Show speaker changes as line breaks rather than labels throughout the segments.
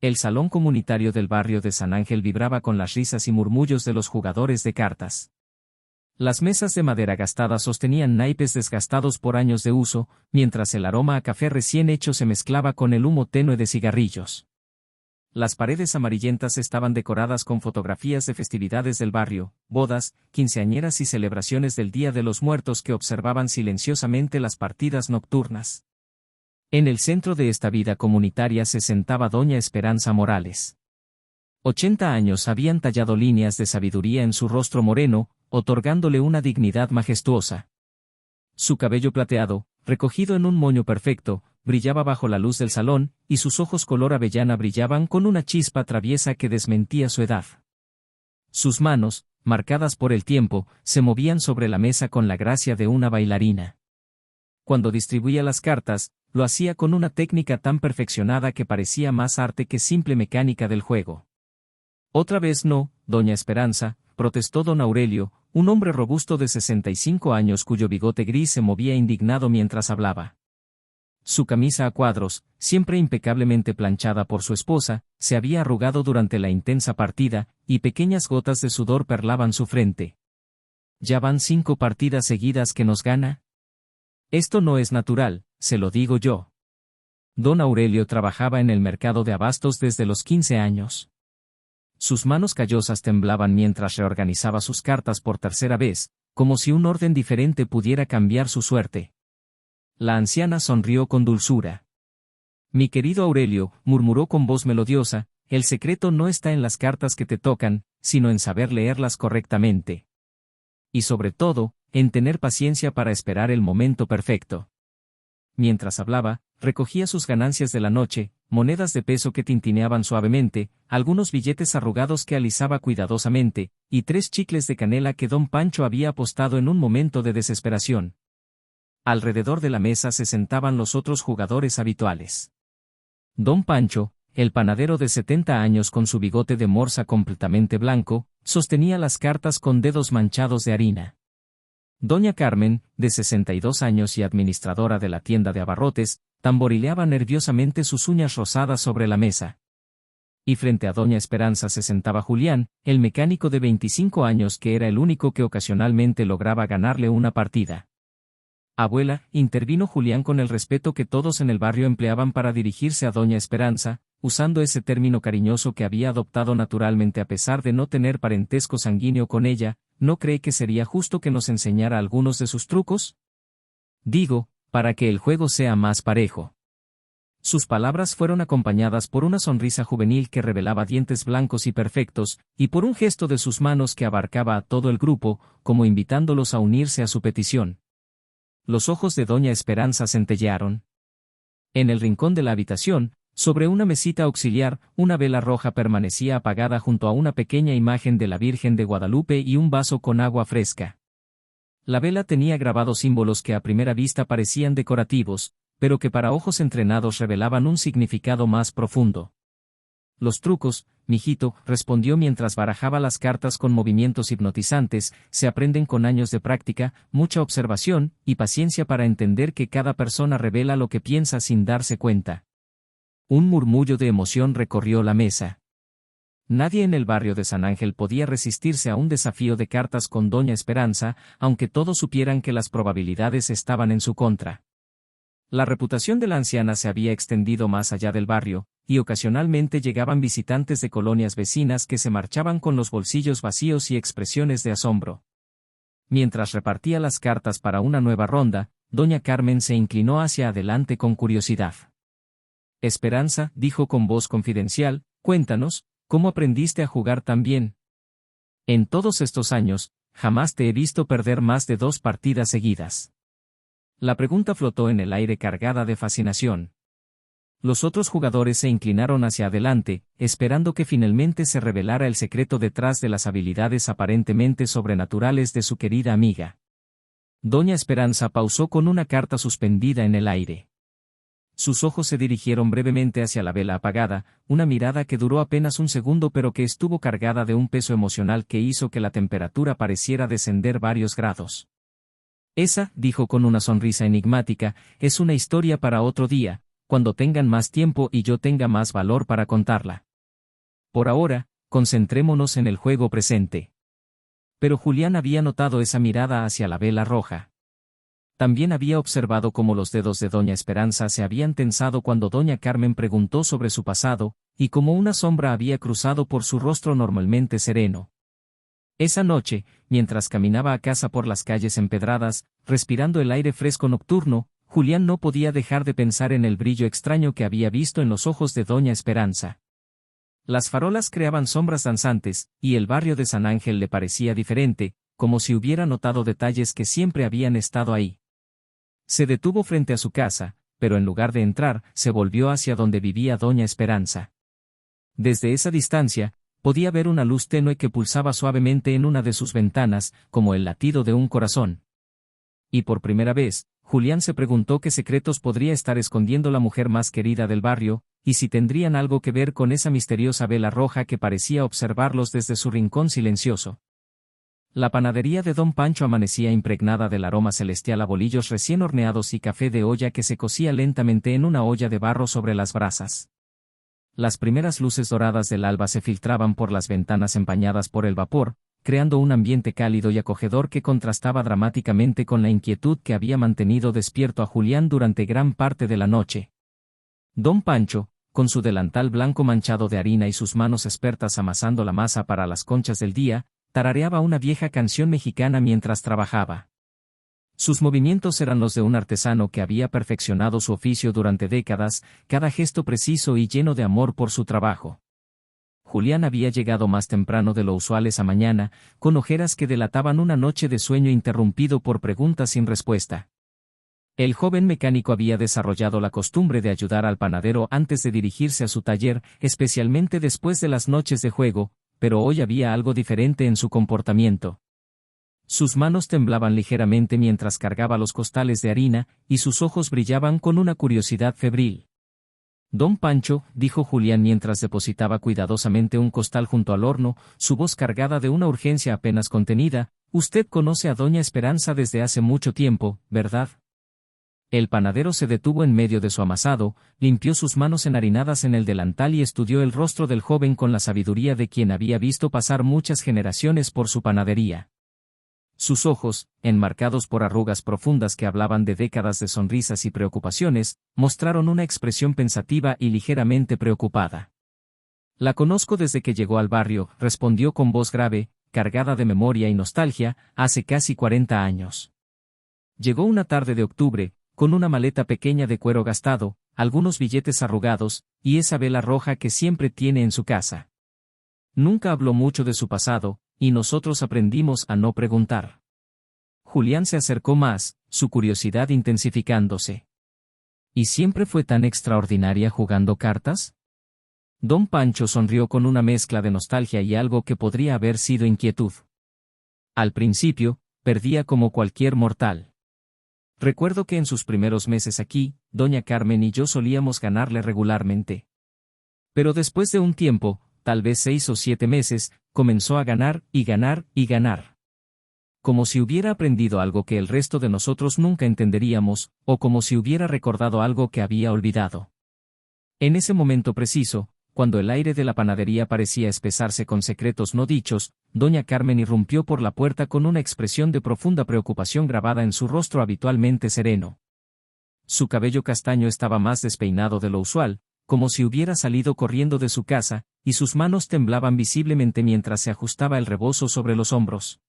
El salón comunitario del barrio de San Ángel vibraba con las risas y murmullos de los jugadores de cartas. Las mesas de madera gastada sostenían naipes desgastados por años de uso, mientras el aroma a café recién hecho se mezclaba con el humo tenue de cigarrillos. Las paredes amarillentas estaban decoradas con fotografías de festividades del barrio, bodas, quinceañeras y celebraciones del Día de los Muertos que observaban silenciosamente las partidas nocturnas. En el centro de esta vida comunitaria se sentaba doña Esperanza Morales. 80 años habían tallado líneas de sabiduría en su rostro moreno, otorgándole una dignidad majestuosa. Su cabello plateado, recogido en un moño perfecto, brillaba bajo la luz del salón, y sus ojos color avellana brillaban con una chispa traviesa que desmentía su edad. Sus manos, marcadas por el tiempo, se movían sobre la mesa con la gracia de una bailarina. Cuando distribuía las cartas, lo hacía con una técnica tan perfeccionada que parecía más arte que simple mecánica del juego. «Otra vez no, doña Esperanza», protestó don Aurelio, un hombre robusto de 65 años cuyo bigote gris se movía indignado mientras hablaba. Su camisa a cuadros, siempre impecablemente planchada por su esposa, se había arrugado durante la intensa partida, y pequeñas gotas de sudor perlaban su frente. «¿Ya van 5 partidas seguidas que nos gana? Esto no es natural, se lo digo yo». Don Aurelio trabajaba en el mercado de abastos desde los 15 años. Sus manos callosas temblaban mientras reorganizaba sus cartas por tercera vez, como si un orden diferente pudiera cambiar su suerte. La anciana sonrió con dulzura. «Mi querido Aurelio», murmuró con voz melodiosa, «el secreto no está en las cartas que te tocan, sino en saber leerlas correctamente. Y sobre todo, en tener paciencia para esperar el momento perfecto». Mientras hablaba, recogía sus ganancias de la noche, monedas de peso que tintineaban suavemente, algunos billetes arrugados que alisaba cuidadosamente, y 3 chicles de canela que don Pancho había apostado en un momento de desesperación. Alrededor de la mesa se sentaban los otros jugadores habituales. Don Pancho, el panadero de 70 años con su bigote de morsa completamente blanco, sostenía las cartas con dedos manchados de harina. Doña Carmen, de 62 años y administradora de la tienda de abarrotes, tamborileaba nerviosamente sus uñas rosadas sobre la mesa. Y frente a doña Esperanza se sentaba Julián, el mecánico de 25 años que era el único que ocasionalmente lograba ganarle una partida. «Abuela», intervino Julián con el respeto que todos en el barrio empleaban para dirigirse a doña Esperanza, usando ese término cariñoso que había adoptado naturalmente a pesar de no tener parentesco sanguíneo con ella, ¿no cree que sería justo que nos enseñara algunos de sus trucos? Digo, para que el juego sea más parejo. Sus palabras fueron acompañadas por una sonrisa juvenil que revelaba dientes blancos y perfectos, y por un gesto de sus manos que abarcaba a todo el grupo, como invitándolos a unirse a su petición. Los ojos de doña Esperanza centellearon. En el rincón de la habitación, sobre una mesita auxiliar, una vela roja permanecía apagada junto a una pequeña imagen de la Virgen de Guadalupe y un vaso con agua fresca. La vela tenía grabados símbolos que a primera vista parecían decorativos, pero que para ojos entrenados revelaban un significado más profundo. «Los trucos, mijito», respondió mientras barajaba las cartas con movimientos hipnotizantes, «se aprenden con años de práctica, mucha observación, y paciencia para entender que cada persona revela lo que piensa sin darse cuenta». Un murmullo de emoción recorrió la mesa. Nadie en el barrio de San Ángel podía resistirse a un desafío de cartas con doña Esperanza, aunque todos supieran que las probabilidades estaban en su contra. La reputación de la anciana se había extendido más allá del barrio, y ocasionalmente llegaban visitantes de colonias vecinas que se marchaban con los bolsillos vacíos y expresiones de asombro. Mientras repartía las cartas para una nueva ronda, doña Carmen se inclinó hacia adelante con curiosidad. «Esperanza», dijo con voz confidencial, «cuéntanos, ¿cómo aprendiste a jugar tan bien? En todos estos años, jamás te he visto perder más de 2 partidas seguidas». La pregunta flotó en el aire cargada de fascinación. Los otros jugadores se inclinaron hacia adelante, esperando que finalmente se revelara el secreto detrás de las habilidades aparentemente sobrenaturales de su querida amiga. Doña Esperanza pausó con una carta suspendida en el aire. Sus ojos se dirigieron brevemente hacia la vela apagada, una mirada que duró apenas un segundo pero que estuvo cargada de un peso emocional que hizo que la temperatura pareciera descender varios grados. «Esa», dijo con una sonrisa enigmática, «es una historia para otro día, cuando tengan más tiempo y yo tenga más valor para contarla. Por ahora, concentrémonos en el juego presente. Pero Julián había notado esa mirada hacia la vela roja. También había observado cómo los dedos de doña Esperanza se habían tensado cuando doña Carmen preguntó sobre su pasado, y cómo una sombra había cruzado por su rostro normalmente sereno. Esa noche, mientras caminaba a casa por las calles empedradas, respirando el aire fresco nocturno, Julián no podía dejar de pensar en el brillo extraño que había visto en los ojos de doña Esperanza. Las farolas creaban sombras danzantes, y el barrio de San Ángel le parecía diferente, como si hubiera notado detalles que siempre habían estado ahí. Se detuvo frente a su casa, pero en lugar de entrar, se volvió hacia donde vivía doña Esperanza. Desde esa distancia, podía ver una luz tenue que pulsaba suavemente en una de sus ventanas, como el latido de un corazón. Y por primera vez, Julián se preguntó qué secretos podría estar escondiendo la mujer más querida del barrio, y si tendrían algo que ver con esa misteriosa vela roja que parecía observarlos desde su rincón silencioso. La panadería de don Pancho amanecía impregnada del aroma celestial a bolillos recién horneados y café de olla que se cocía lentamente en una olla de barro sobre las brasas. Las primeras luces doradas del alba se filtraban por las ventanas empañadas por el vapor, creando un ambiente cálido y acogedor que contrastaba dramáticamente con la inquietud que había mantenido despierto a Julián durante gran parte de la noche. Don Pancho, con su delantal blanco manchado de harina y sus manos expertas amasando la masa para las conchas del día, tarareaba una vieja canción mexicana mientras trabajaba. Sus movimientos eran los de un artesano que había perfeccionado su oficio durante décadas, cada gesto preciso y lleno de amor por su trabajo. Julián había llegado más temprano de lo usual esa mañana, con ojeras que delataban una noche de sueño interrumpido por preguntas sin respuesta. El joven mecánico había desarrollado la costumbre de ayudar al panadero antes de dirigirse a su taller, especialmente después de las noches de juego, pero hoy había algo diferente en su comportamiento. Sus manos temblaban ligeramente mientras cargaba los costales de harina, y sus ojos brillaban con una curiosidad febril. Don Pancho, dijo Julián mientras depositaba cuidadosamente un costal junto al horno, su voz cargada de una urgencia apenas contenida, usted conoce a doña Esperanza desde hace mucho tiempo, ¿verdad? El panadero se detuvo en medio de su amasado, limpió sus manos enharinadas en el delantal y estudió el rostro del joven con la sabiduría de quien había visto pasar muchas generaciones por su panadería. Sus ojos, enmarcados por arrugas profundas que hablaban de décadas de sonrisas y preocupaciones, mostraron una expresión pensativa y ligeramente preocupada. La conozco desde que llegó al barrio, respondió con voz grave, cargada de memoria y nostalgia, hace casi 40 años. Llegó una tarde de octubre, con una maleta pequeña de cuero gastado, algunos billetes arrugados, y esa vela roja que siempre tiene en su casa. Nunca habló mucho de su pasado, y nosotros aprendimos a no preguntar. Julián se acercó más, su curiosidad intensificándose. ¿Y siempre fue tan extraordinaria jugando cartas? Don Pancho sonrió con una mezcla de nostalgia y algo que podría haber sido inquietud. Al principio, perdía como cualquier mortal. Recuerdo que en sus primeros meses aquí, doña Carmen y yo solíamos ganarle regularmente. Pero después de un tiempo, tal vez 6 o 7 meses, comenzó a ganar y ganar y ganar. Como si hubiera aprendido algo que el resto de nosotros nunca entenderíamos, o como si hubiera recordado algo que había olvidado. En ese momento preciso, cuando el aire de la panadería parecía espesarse con secretos no dichos, doña Carmen irrumpió por la puerta con una expresión de profunda preocupación grabada en su rostro habitualmente sereno. Su cabello castaño estaba más despeinado de lo usual, como si hubiera salido corriendo de su casa, y sus manos temblaban visiblemente mientras se ajustaba el rebozo sobre los hombros.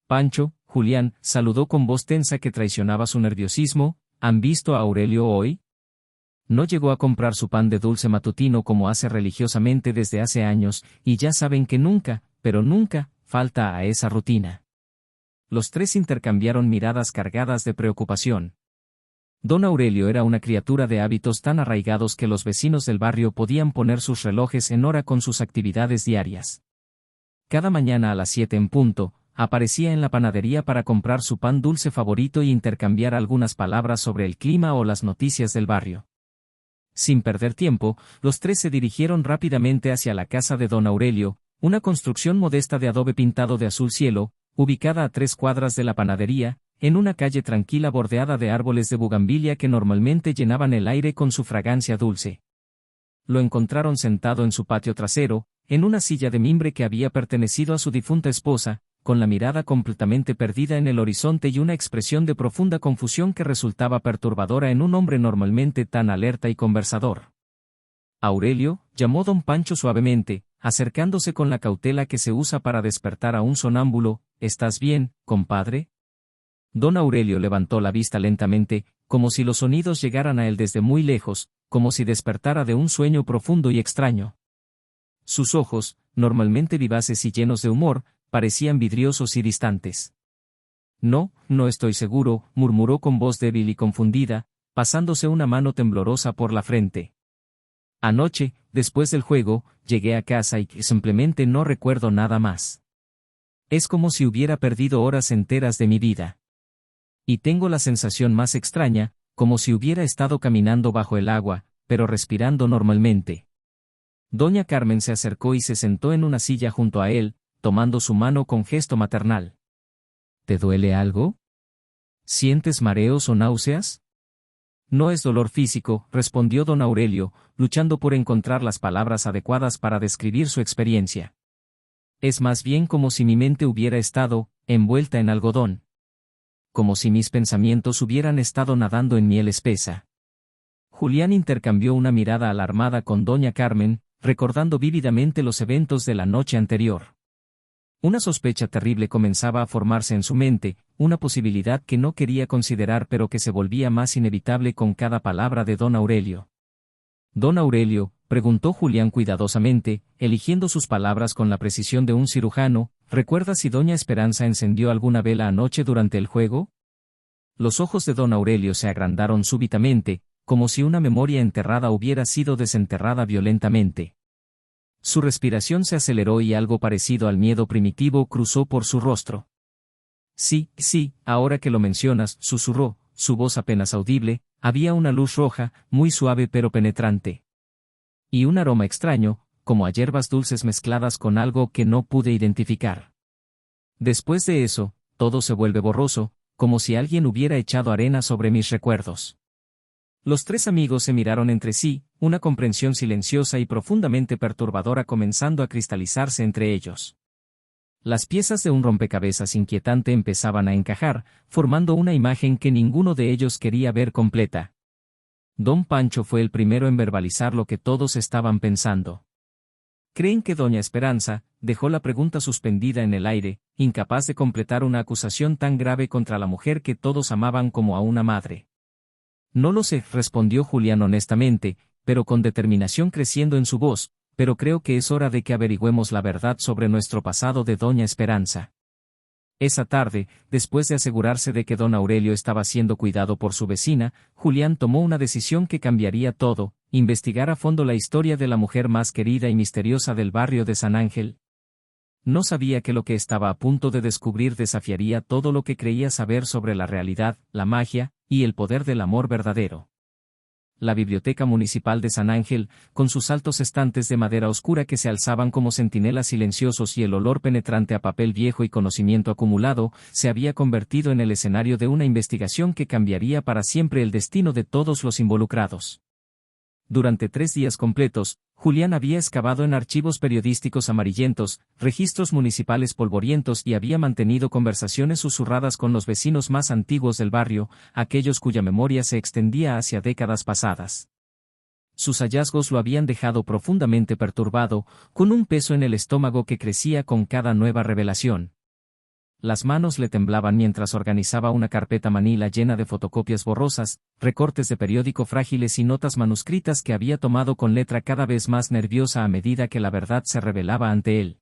Pancho, Julián, saludó con voz tensa que traicionaba su nerviosismo, ¿han visto a Aurelio hoy? No llegó a comprar su pan de dulce matutino como hace religiosamente desde hace años, y ya saben que nunca, pero nunca, falta a esa rutina. Los tres intercambiaron miradas cargadas de preocupación. Don Aurelio era una criatura de hábitos tan arraigados que los vecinos del barrio podían poner sus relojes en hora con sus actividades diarias. Cada mañana a las 7 en punto, aparecía en la panadería para comprar su pan dulce favorito y intercambiar algunas palabras sobre el clima o las noticias del barrio. Sin perder tiempo, los tres se dirigieron rápidamente hacia la casa de don Aurelio, una construcción modesta de adobe pintado de azul cielo, ubicada a 3 cuadras de la panadería, en una calle tranquila bordeada de árboles de bugambilia que normalmente llenaban el aire con su fragancia dulce. Lo encontraron sentado en su patio trasero, en una silla de mimbre que había pertenecido a su difunta esposa, con la mirada completamente perdida en el horizonte y una expresión de profunda confusión que resultaba perturbadora en un hombre normalmente tan alerta y conversador. Aurelio, llamó don Pancho suavemente, acercándose con la cautela que se usa para despertar a un sonámbulo. ¿Estás bien, compadre? Don Aurelio levantó la vista lentamente, como si los sonidos llegaran a él desde muy lejos, como si despertara de un sueño profundo y extraño. Sus ojos, normalmente vivaces y llenos de humor, parecían vidriosos y distantes. No estoy seguro, murmuró con voz débil y confundida, pasándose una mano temblorosa por la frente. Anoche, después del juego, llegué a casa y simplemente no recuerdo nada más. Es como si hubiera perdido horas enteras de mi vida. Y tengo la sensación más extraña, como si hubiera estado caminando bajo el agua, pero respirando normalmente. Doña Carmen se acercó y se sentó en una silla junto a él, tomando su mano con gesto maternal. ¿Te duele algo? ¿Sientes mareos o náuseas? No es dolor físico, respondió don Aurelio, luchando por encontrar las palabras adecuadas para describir su experiencia. Es más bien como si mi mente hubiera estado envuelta en algodón. Como si mis pensamientos hubieran estado nadando en miel espesa. Julián intercambió una mirada alarmada con doña Carmen, recordando vívidamente los eventos de la noche anterior. Una sospecha terrible comenzaba a formarse en su mente, una posibilidad que no quería considerar pero que se volvía más inevitable con cada palabra de don Aurelio. «Don Aurelio», preguntó Julián cuidadosamente, eligiendo sus palabras con la precisión de un cirujano, ¿recuerda si doña Esperanza encendió alguna vela anoche durante el juego? Los ojos de don Aurelio se agrandaron súbitamente, como si una memoria enterrada hubiera sido desenterrada violentamente. Su respiración se aceleró y algo parecido al miedo primitivo cruzó por su rostro. Sí, ahora que lo mencionas, susurró, su voz apenas audible, había una luz roja, muy suave pero penetrante. Y un aroma extraño, como a hierbas dulces mezcladas con algo que no pude identificar. Después de eso, todo se vuelve borroso, como si alguien hubiera echado arena sobre mis recuerdos. Los tres amigos se miraron entre sí, una comprensión silenciosa y profundamente perturbadora comenzando a cristalizarse entre ellos. Las piezas de un rompecabezas inquietante empezaban a encajar, formando una imagen que ninguno de ellos quería ver completa. Don Pancho fue el primero en verbalizar lo que todos estaban pensando. ¿Creen que doña Esperanza dejó la pregunta suspendida en el aire, incapaz de completar una acusación tan grave contra la mujer que todos amaban como a una madre? No lo sé, respondió Julián honestamente, pero con determinación creciendo en su voz, pero creo que es hora de que averigüemos la verdad sobre nuestro pasado de doña Esperanza. Esa tarde, después de asegurarse de que don Aurelio estaba siendo cuidado por su vecina, Julián tomó una decisión que cambiaría todo, investigar a fondo la historia de la mujer más querida y misteriosa del barrio de San Ángel. No sabía que lo que estaba a punto de descubrir desafiaría todo lo que creía saber sobre la realidad, la magia, y el poder del amor verdadero. La Biblioteca Municipal de San Ángel, con sus altos estantes de madera oscura que se alzaban como centinelas silenciosos y el olor penetrante a papel viejo y conocimiento acumulado, se había convertido en el escenario de una investigación que cambiaría para siempre el destino de todos los involucrados. Durante 3 días completos, Julián había excavado en archivos periodísticos amarillentos, registros municipales polvorientos y había mantenido conversaciones susurradas con los vecinos más antiguos del barrio, aquellos cuya memoria se extendía hacia décadas pasadas. Sus hallazgos lo habían dejado profundamente perturbado, con un peso en el estómago que crecía con cada nueva revelación. Las manos le temblaban mientras organizaba una carpeta manila llena de fotocopias borrosas, recortes de periódico frágiles y notas manuscritas que había tomado con letra cada vez más nerviosa a medida que la verdad se revelaba ante él.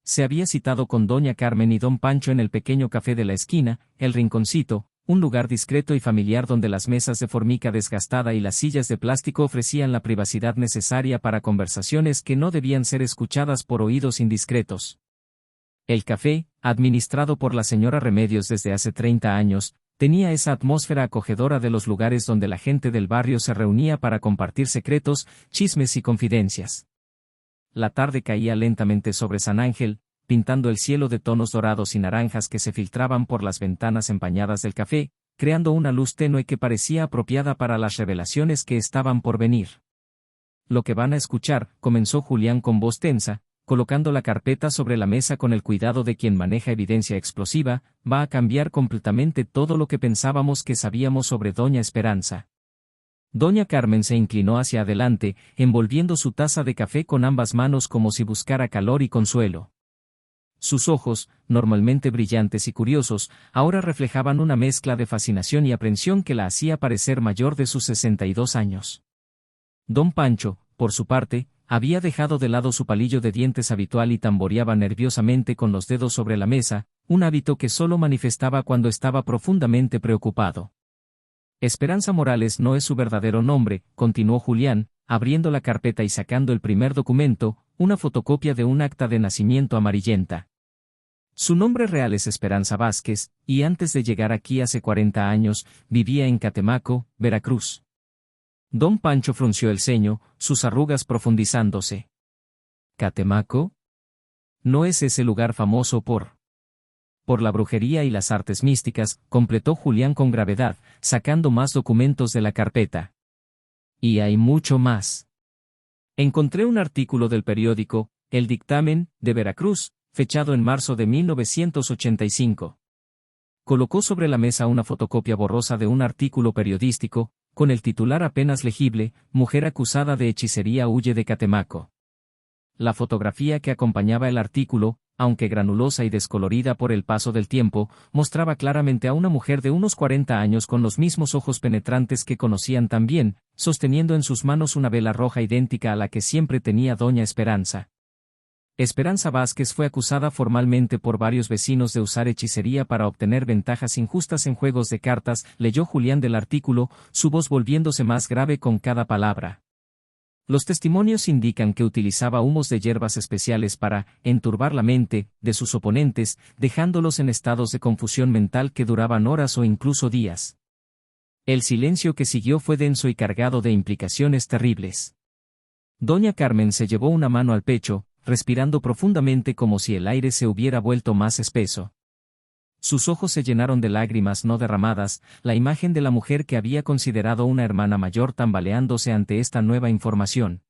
Se había citado con doña Carmen y don Pancho en el pequeño café de la esquina, el Rinconcito, un lugar discreto y familiar donde las mesas de formica desgastada y las sillas de plástico ofrecían la privacidad necesaria para conversaciones que no debían ser escuchadas por oídos indiscretos. El café, administrado por la señora Remedios desde hace 30 años, tenía esa atmósfera acogedora de los lugares donde la gente del barrio se reunía para compartir secretos, chismes y confidencias. La tarde caía lentamente sobre San Ángel, pintando el cielo de tonos dorados y naranjas que se filtraban por las ventanas empañadas del café, creando una luz tenue que parecía apropiada para las revelaciones que estaban por venir. Lo que van a escuchar, comenzó Julián con voz tensa, colocando la carpeta sobre la mesa con el cuidado de quien maneja evidencia explosiva, va a cambiar completamente todo lo que pensábamos que sabíamos sobre Doña Esperanza. Doña Carmen se inclinó hacia adelante, envolviendo su taza de café con ambas manos como si buscara calor y consuelo. Sus ojos, normalmente brillantes y curiosos, ahora reflejaban una mezcla de fascinación y aprensión que la hacía parecer mayor de sus 62 años. Don Pancho, por su parte, había dejado de lado su palillo de dientes habitual y tamboreaba nerviosamente con los dedos sobre la mesa, un hábito que solo manifestaba cuando estaba profundamente preocupado. Esperanza Morales no es su verdadero nombre, continuó Julián, abriendo la carpeta y sacando el primer documento, una fotocopia de un acta de nacimiento amarillenta. Su nombre real es Esperanza Vázquez, y antes de llegar aquí hace 40 años, vivía en Catemaco, Veracruz. Don Pancho frunció el ceño, sus arrugas profundizándose. ¿Catemaco? ¿No es ese lugar famoso por la brujería y las artes místicas?, completó Julián con gravedad, sacando más documentos de la carpeta. Y hay mucho más. Encontré un artículo del periódico, El Dictamen, de Veracruz, fechado en marzo de 1985. Colocó sobre la mesa una fotocopia borrosa de un artículo periodístico, con el titular apenas legible, Mujer acusada de hechicería huye de Catemaco. La fotografía que acompañaba el artículo, aunque granulosa y descolorida por el paso del tiempo, mostraba claramente a una mujer de unos 40 años con los mismos ojos penetrantes que conocían tan bien, sosteniendo en sus manos una vela roja idéntica a la que siempre tenía Doña Esperanza. Esperanza Vázquez fue acusada formalmente por varios vecinos de usar hechicería para obtener ventajas injustas en juegos de cartas, leyó Julián del artículo, su voz volviéndose más grave con cada palabra. Los testimonios indican que utilizaba humos de hierbas especiales para enturbar la mente de sus oponentes, dejándolos en estados de confusión mental que duraban horas o incluso días. El silencio que siguió fue denso y cargado de implicaciones terribles. Doña Carmen se llevó una mano al pecho, respirando profundamente como si el aire se hubiera vuelto más espeso. Sus ojos se llenaron de lágrimas no derramadas, la imagen de la mujer que había considerado una hermana mayor tambaleándose ante esta nueva información.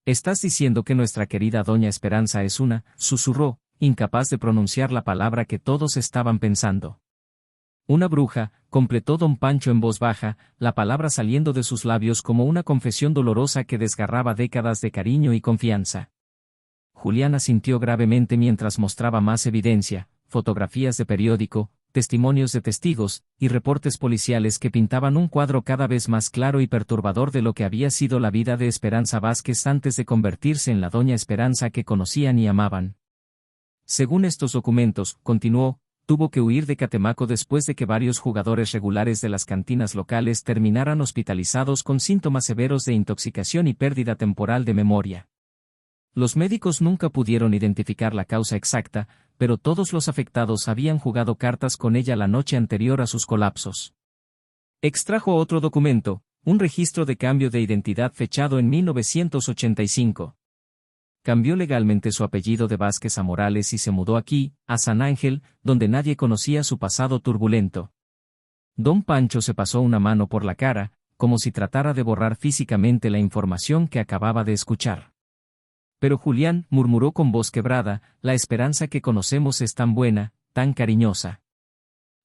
«¿Estás diciendo que nuestra querida Doña Esperanza es una?», susurró, incapaz de pronunciar la palabra que todos estaban pensando. «Una bruja», completó don Pancho en voz baja, la palabra saliendo de sus labios como una confesión dolorosa que desgarraba décadas de cariño y confianza. Julián asintió gravemente mientras mostraba más evidencia, fotografías de periódico, testimonios de testigos, y reportes policiales que pintaban un cuadro cada vez más claro y perturbador de lo que había sido la vida de Esperanza Vázquez antes de convertirse en la Doña Esperanza que conocían y amaban. Según estos documentos, continuó, tuvo que huir de Catemaco después de que varios jugadores regulares de las cantinas locales terminaran hospitalizados con síntomas severos de intoxicación y pérdida temporal de memoria. Los médicos nunca pudieron identificar la causa exacta, pero todos los afectados habían jugado cartas con ella la noche anterior a sus colapsos. Extrajo otro documento, un registro de cambio de identidad fechado en 1985. Cambió legalmente su apellido de Vázquez a Morales y se mudó aquí, a San Ángel, donde nadie conocía su pasado turbulento. Don Pancho se pasó una mano por la cara, como si tratara de borrar físicamente la información que acababa de escuchar. Pero Julián, murmuró con voz quebrada, la Esperanza que conocemos es tan buena, tan cariñosa.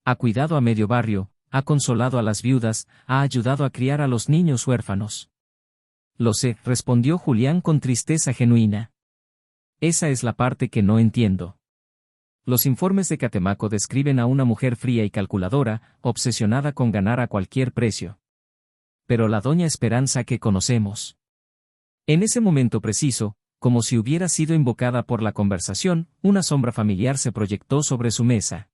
Ha cuidado a medio barrio, ha consolado a las viudas, ha ayudado a criar a los niños huérfanos. Lo sé, respondió Julián con tristeza genuina. Esa es la parte que no entiendo. Los informes de Catemaco describen a una mujer fría y calculadora, obsesionada con ganar a cualquier precio. Pero la Doña Esperanza que conocemos. En ese momento preciso, como si hubiera sido invocada por la conversación, una sombra familiar se proyectó sobre su mesa.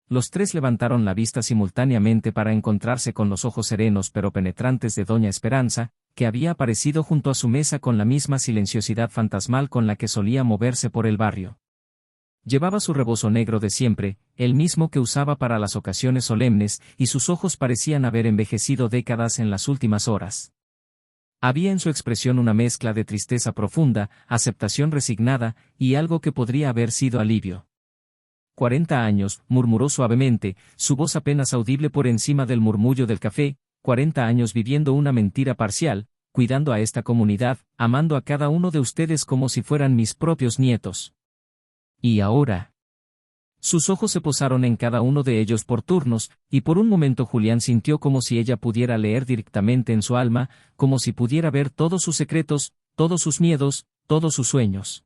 Los tres levantaron la vista simultáneamente para encontrarse con los ojos serenos pero penetrantes de Doña Esperanza, que había aparecido junto a su mesa con la misma silenciosidad fantasmal con la que solía moverse por el barrio. Llevaba su rebozo negro de siempre, el mismo que usaba para las ocasiones solemnes, y sus ojos parecían haber envejecido décadas en las últimas horas. Había en su expresión una mezcla de tristeza profunda, aceptación resignada, y algo que podría haber sido alivio. 40 años, murmuró suavemente, su voz apenas audible por encima del murmullo del café, 40 años viviendo una mentira parcial, cuidando a esta comunidad, amando a cada uno de ustedes como si fueran mis propios nietos. ¿Y ahora? Sus ojos se posaron en cada uno de ellos por turnos, y por un momento Julián sintió como si ella pudiera leer directamente en su alma, como si pudiera ver todos sus secretos, todos sus miedos, todos sus sueños.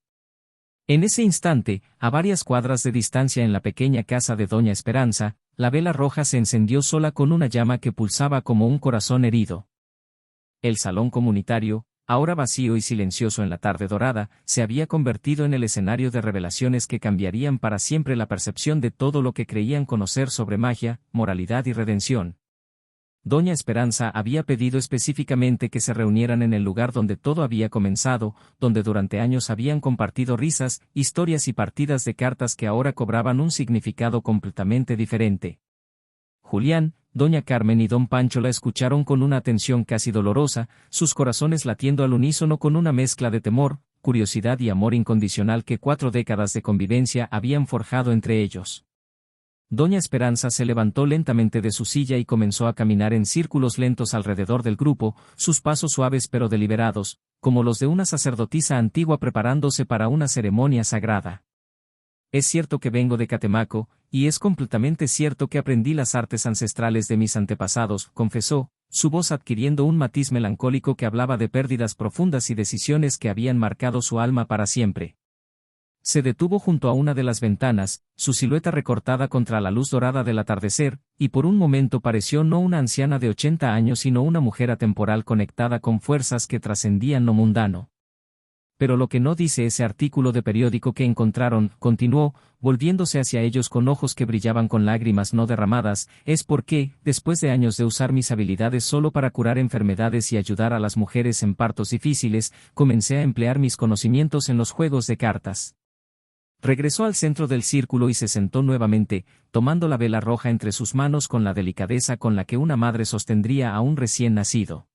En ese instante, a varias cuadras de distancia en la pequeña casa de Doña Esperanza, la vela roja se encendió sola con una llama que pulsaba como un corazón herido. El salón comunitario, ahora vacío y silencioso en la tarde dorada, se había convertido en el escenario de revelaciones que cambiarían para siempre la percepción de todo lo que creían conocer sobre magia, moralidad y redención. Doña Esperanza había pedido específicamente que se reunieran en el lugar donde todo había comenzado, donde durante años habían compartido risas, historias y partidas de cartas que ahora cobraban un significado completamente diferente. Julián, Doña Carmen y Don Pancho la escucharon con una atención casi dolorosa, sus corazones latiendo al unísono con una mezcla de temor, curiosidad y amor incondicional que 4 décadas de convivencia habían forjado entre ellos. Doña Esperanza se levantó lentamente de su silla y comenzó a caminar en círculos lentos alrededor del grupo, sus pasos suaves pero deliberados, como los de una sacerdotisa antigua preparándose para una ceremonia sagrada. Es cierto que vengo de Catemaco, y es completamente cierto que aprendí las artes ancestrales de mis antepasados, confesó, su voz adquiriendo un matiz melancólico que hablaba de pérdidas profundas y decisiones que habían marcado su alma para siempre. Se detuvo junto a una de las ventanas, su silueta recortada contra la luz dorada del atardecer, y por un momento pareció no una anciana de 80 años sino una mujer atemporal conectada con fuerzas que trascendían lo mundano. Pero lo que no dice ese artículo de periódico que encontraron, continuó, volviéndose hacia ellos con ojos que brillaban con lágrimas no derramadas, es porque, después de años de usar mis habilidades solo para curar enfermedades y ayudar a las mujeres en partos difíciles, comencé a emplear mis conocimientos en los juegos de cartas. Regresó al centro del círculo y se sentó nuevamente, tomando la vela roja entre sus manos con la delicadeza con la que una madre sostendría a un recién nacido.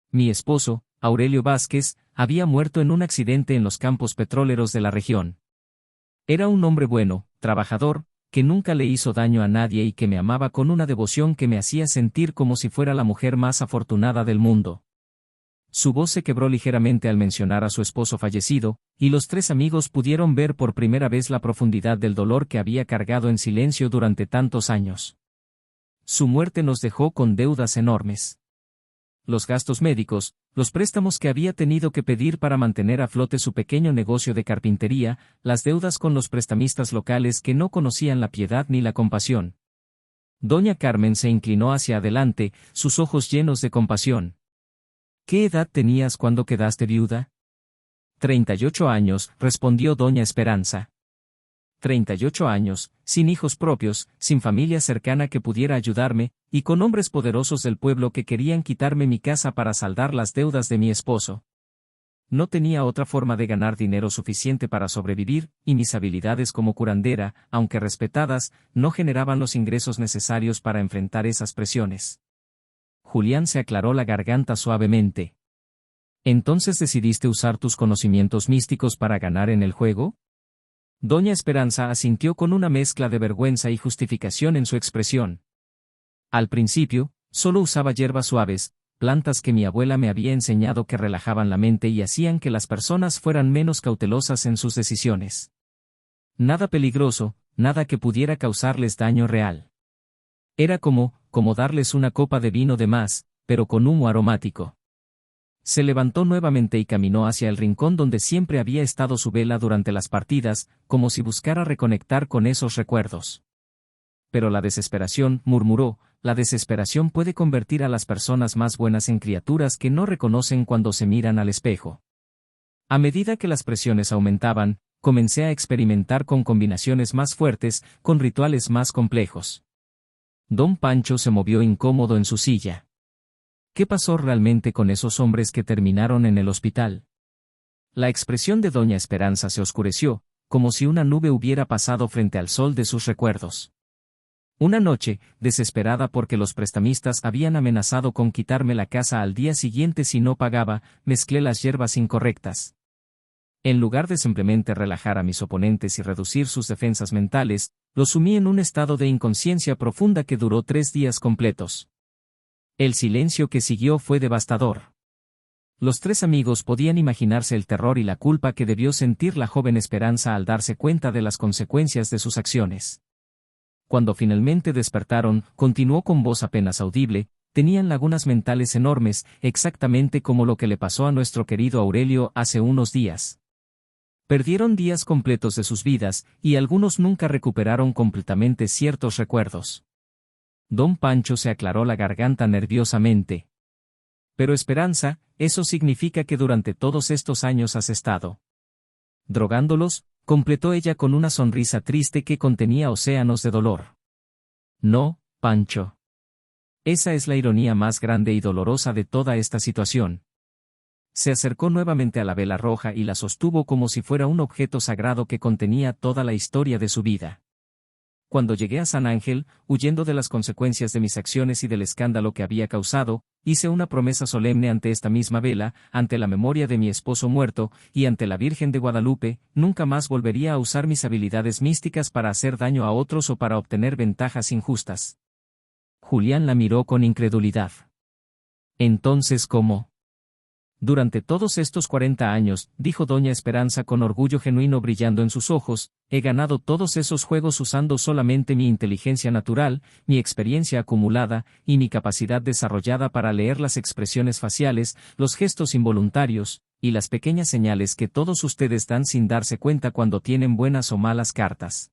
Mi esposo, Aurelio Vázquez, había muerto en un accidente en los campos petroleros de la región. Era un hombre bueno, trabajador, que nunca le hizo daño a nadie y que me amaba con una devoción que me hacía sentir como si fuera la mujer más afortunada del mundo. Su voz se quebró ligeramente al mencionar a su esposo fallecido, y los 3 amigos pudieron ver por primera vez la profundidad del dolor que había cargado en silencio durante tantos años. Su muerte nos dejó con deudas enormes. Los gastos médicos, los préstamos que había tenido que pedir para mantener a flote su pequeño negocio de carpintería, las deudas con los prestamistas locales que no conocían la piedad ni la compasión. Doña Carmen se inclinó hacia adelante, sus ojos llenos de compasión. ¿Qué edad tenías cuando quedaste viuda? 38 años, respondió Doña Esperanza. 38 años, sin hijos propios, sin familia cercana que pudiera ayudarme, y con hombres poderosos del pueblo que querían quitarme mi casa para saldar las deudas de mi esposo. No tenía otra forma de ganar dinero suficiente para sobrevivir, y mis habilidades como curandera, aunque respetadas, no generaban los ingresos necesarios para enfrentar esas presiones. Julián se aclaró la garganta suavemente. ¿Entonces decidiste usar tus conocimientos místicos para ganar en el juego? Doña Esperanza asintió con una mezcla de vergüenza y justificación en su expresión. Al principio, solo usaba hierbas suaves, plantas que mi abuela me había enseñado que relajaban la mente y hacían que las personas fueran menos cautelosas en sus decisiones. Nada peligroso, nada que pudiera causarles daño real. Era como darles una copa de vino de más, pero con humo aromático. Se levantó nuevamente y caminó hacia el rincón donde siempre había estado su vela durante las partidas, como si buscara reconectar con esos recuerdos. Pero la desesperación, murmuró, la desesperación puede convertir a las personas más buenas en criaturas que no reconocen cuando se miran al espejo. A medida que las presiones aumentaban, comencé a experimentar con combinaciones más fuertes, con rituales más complejos. Don Pancho se movió incómodo en su silla. ¿Qué pasó realmente con esos hombres que terminaron en el hospital? La expresión de Doña Esperanza se oscureció, como si una nube hubiera pasado frente al sol de sus recuerdos. Una noche, desesperada porque los prestamistas habían amenazado con quitarme la casa al día siguiente si no pagaba, mezclé las hierbas incorrectas. En lugar de simplemente relajar a mis oponentes y reducir sus defensas mentales, los sumí en un estado de inconsciencia profunda que duró 3 días completos. El silencio que siguió fue devastador. Los 3 amigos podían imaginarse el terror y la culpa que debió sentir la joven Esperanza al darse cuenta de las consecuencias de sus acciones. Cuando finalmente despertaron, continuó con voz apenas audible, tenían lagunas mentales enormes, exactamente como lo que le pasó a nuestro querido Aurelio hace unos días. Perdieron días completos de sus vidas, y algunos nunca recuperaron completamente ciertos recuerdos. Don Pancho se aclaró la garganta nerviosamente. Pero Esperanza, eso significa que durante todos estos años has estado drogándolos, completó ella con una sonrisa triste que contenía océanos de dolor. No, Pancho. Esa es la ironía más grande y dolorosa de toda esta situación. Se acercó nuevamente a la vela roja y la sostuvo como si fuera un objeto sagrado que contenía toda la historia de su vida. Cuando llegué a San Ángel, huyendo de las consecuencias de mis acciones y del escándalo que había causado, hice una promesa solemne ante esta misma vela, ante la memoria de mi esposo muerto, y ante la Virgen de Guadalupe, nunca más volvería a usar mis habilidades místicas para hacer daño a otros o para obtener ventajas injustas. Julián la miró con incredulidad. Entonces, ¿cómo? Durante todos estos 40 años, dijo doña Esperanza con orgullo genuino brillando en sus ojos, he ganado todos esos juegos usando solamente mi inteligencia natural, mi experiencia acumulada, y mi capacidad desarrollada para leer las expresiones faciales, los gestos involuntarios, y las pequeñas señales que todos ustedes dan sin darse cuenta cuando tienen buenas o malas cartas.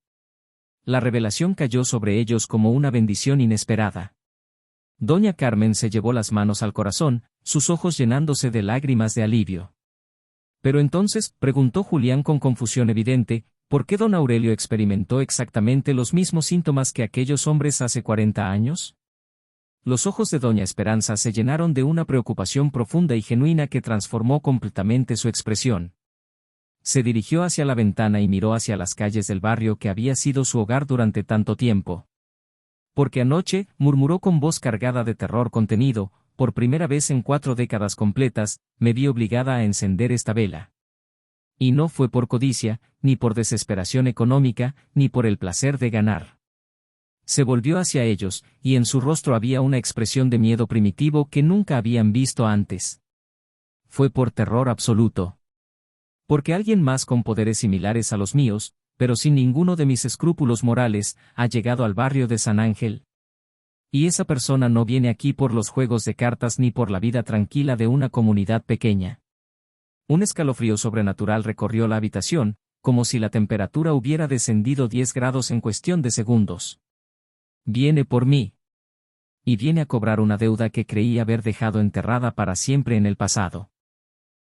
La revelación cayó sobre ellos como una bendición inesperada. Doña Carmen se llevó las manos al corazón, sus ojos llenándose de lágrimas de alivio. Pero entonces, preguntó Julián con confusión evidente, ¿por qué don Aurelio experimentó exactamente los mismos síntomas que aquellos hombres hace 40 años? Los ojos de doña Esperanza se llenaron de una preocupación profunda y genuina que transformó completamente su expresión. Se dirigió hacia la ventana y miró hacia las calles del barrio que había sido su hogar durante tanto tiempo. Porque anoche, murmuró con voz cargada de terror contenido, por primera vez en 4 décadas completas, me vi obligada a encender esta vela. Y no fue por codicia, ni por desesperación económica, ni por el placer de ganar. Se volvió hacia ellos, y en su rostro había una expresión de miedo primitivo que nunca habían visto antes. Fue por terror absoluto. Porque alguien más con poderes similares a los míos, pero sin ninguno de mis escrúpulos morales, ha llegado al barrio de San Ángel. Y esa persona no viene aquí por los juegos de cartas ni por la vida tranquila de una comunidad pequeña. Un escalofrío sobrenatural recorrió la habitación, como si la temperatura hubiera descendido 10 grados en cuestión de segundos. Viene por mí. Y viene a cobrar una deuda que creí haber dejado enterrada para siempre en el pasado.